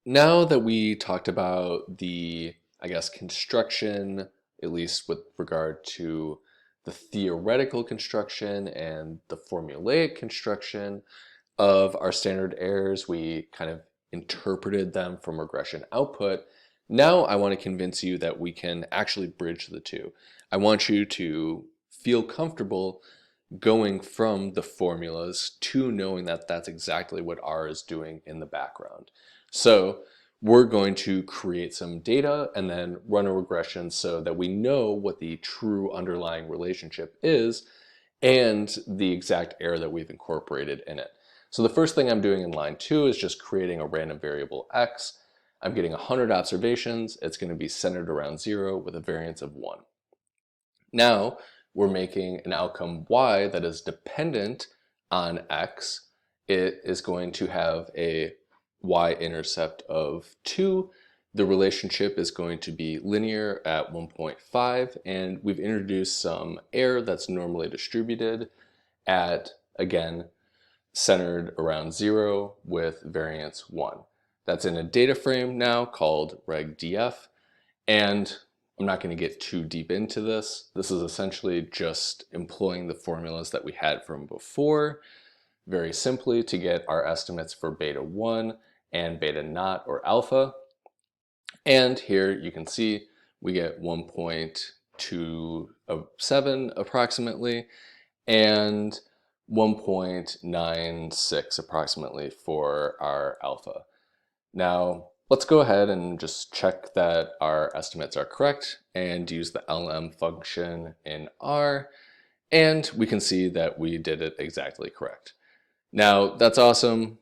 now that we talked about the, I guess, construction, at least with regard to the theoretical construction and the formulaic construction of our standard errors, we kind of interpreted them from regression output. Now I want to convince you that we can actually bridge the two. I want you to feel comfortable going from the formulas to knowing that that's exactly what R is doing in the background. So we're going to create some data and then run a regression so that we know what the true underlying relationship is and the exact error that we've incorporated in it. So the first thing I'm doing in line 2 is just creating a random variable x. I'm getting 100 observations. It's going to be centered around 0 with a variance of 1. Now we're making an outcome y that is dependent on x. It is going to have a y-intercept of 2. The relationship is going to be linear at 1.5, and we've introduced some error that's normally distributed at, again, centered around 0 with variance 1. That's in a data frame now called regdf, and I'm not going to get too deep into this. This is essentially just employing the formulas that we had from before, very simply to get our estimates for beta 1 and beta naught or alpha. And here you can see we get 1.27 approximately and 1.96 approximately for our alpha. Now let's go ahead and just check that our estimates are correct and use the lm function in R, and we can see that we did it exactly correct. Now that's awesome.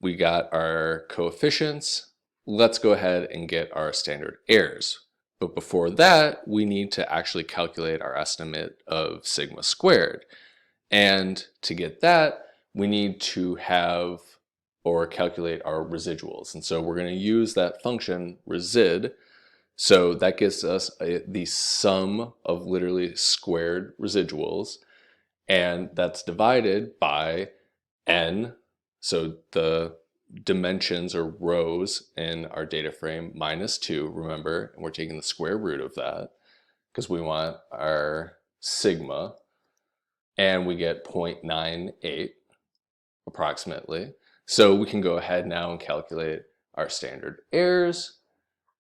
We got our coefficients. Let's go ahead and get our standard errors. But before that, we need to actually calculate our estimate of sigma squared. And to get that, we need to have or calculate our residuals. And so we're going to use that function resid. So that gives us the sum of literally squared residuals. And that's divided by n. So the dimensions or rows in our data frame minus 2, remember, and we're taking the square root of that because we want our sigma, and we get 0.98 approximately. So we can go ahead now and calculate our standard errors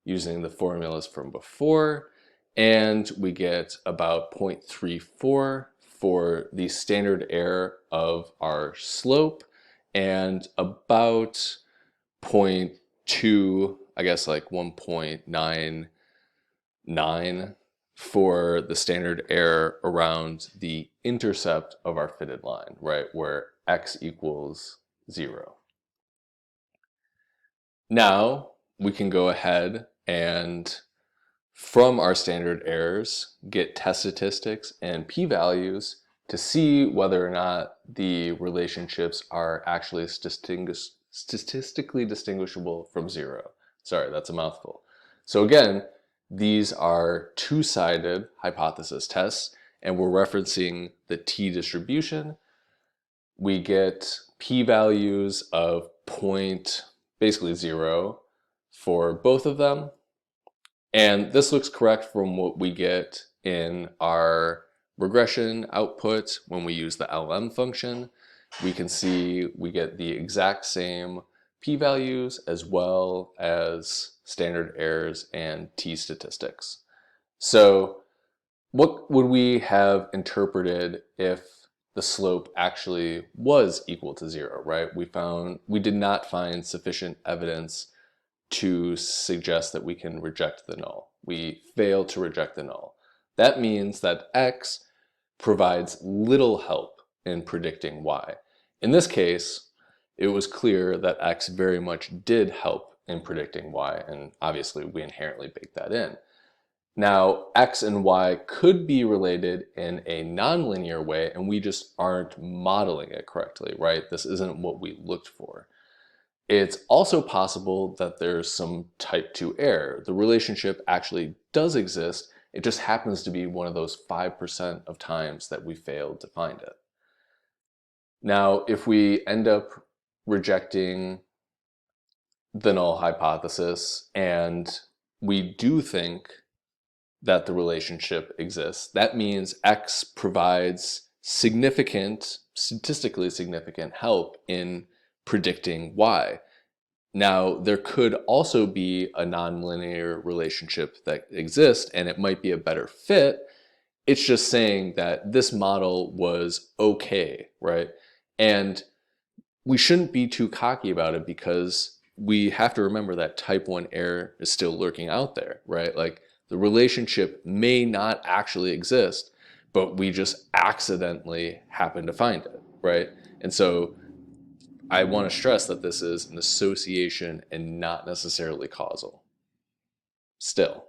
using the formulas from before, and we get about 0.34 for the standard error of our slope and about zero point 0.2, I guess like 1.99 for the standard error around the intercept of our fitted line, right, where x equals 0. Now we can go ahead and from our standard errors get test statistics and p-values to see whether or not the relationships are actually statistically distinguishable from 0. Sorry, that's a mouthful. So again, these are two-sided hypothesis tests, and we're referencing the t-distribution. We get p-values of basically 0 for both of them. And this looks correct from what we get in our regression output when we use the lm function. We can see we get the exact same p-values as well as standard errors and t-statistics. So what would we have interpreted if the slope actually was equal to 0, right? We did not find sufficient evidence to suggest that we can reject the null. We fail to reject the null. That means that x provides little help in predicting y. In this case, it was clear that x very much did help in predicting y, and obviously we inherently bake that in. Now, x and y could be related in a nonlinear way, and we just aren't modeling it correctly, right? This isn't what we looked for. It's also possible that there's some type 2 error. The relationship actually does exist. It just happens to be one of those 5% of times that we failed to find it. Now, if we end up rejecting the null hypothesis, and we do think that the relationship exists, that means X provides significant, statistically significant help in predicting Y. Now, there could also be a nonlinear relationship that exists, and it might be a better fit. It's just saying that this model was okay, right? And we shouldn't be too cocky about it, because we have to remember that type 1 error is still lurking out there, right? Like, the relationship may not actually exist, but we just accidentally happen to find it, right? And so I want to stress that this is an association and not necessarily causal still.